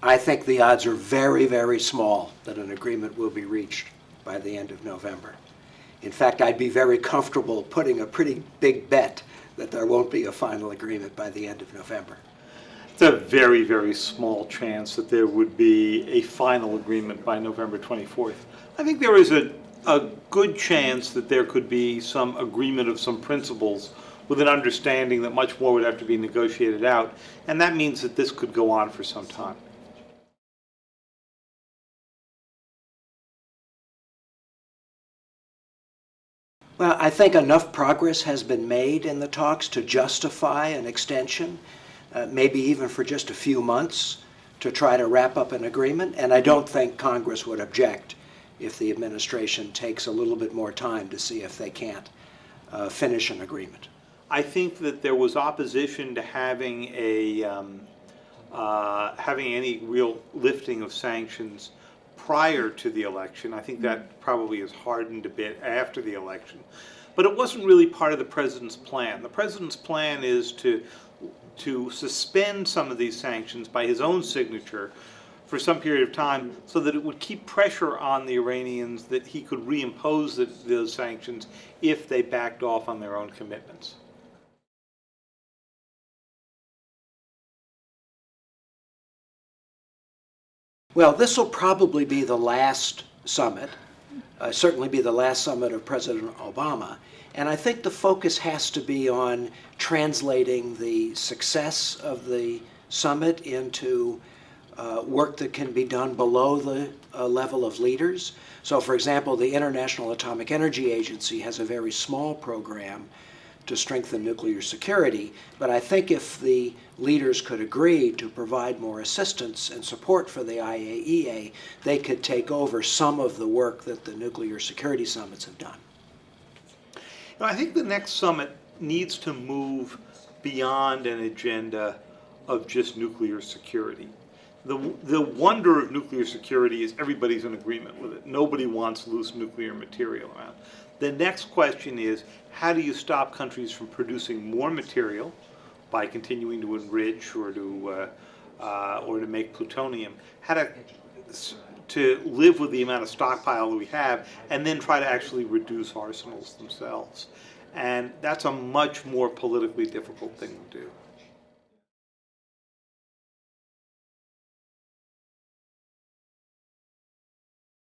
I think the odds are very, very small that an agreement will be reached by the end of November. In fact, I'd be very comfortable putting a pretty big bet that there won't be a final agreement by the end of November. It's a very, very small chance that there would be a final agreement by November 24th. I think there is a good chance that there could be some agreement of some principles with an understanding that much more would have to be negotiated out, and that means that this could go on for some time. Well, I think enough progress has been made in the talks to justify an extension, maybe even for just a few months, to try to wrap up an agreement, and I don't think Congress would object if the administration takes a little bit more time to see if they can't finish an agreement. I think that there was opposition to having any real lifting of sanctions prior to the election. I think that probably has hardened a bit after the election. But it wasn't really part of the president's plan. The president's plan is to suspend some of these sanctions by his own signature for some period of time so that it would keep pressure on the Iranians that he could reimpose those sanctions if they backed off on their own commitments. Well, this will probably be the last summit, certainly be the last summit of President Obama, and I think the focus has to be on translating the success of the summit into work that can be done below the level of leaders. So, for example, the International Atomic Energy Agency has a very small program to strengthen nuclear security, but I think if the leaders could agree to provide more assistance and support for the IAEA, they could take over some of the work that the nuclear security summits have done. I think the next summit needs to move beyond an agenda of just nuclear security. The wonder of nuclear security is everybody's in agreement with it. Nobody wants loose nuclear material around. The next question is, how do you stop countries from producing more material by continuing to enrich or to make plutonium? How to live with the amount of stockpile that we have, and then try to actually reduce arsenals themselves. And that's a much more politically difficult thing to do.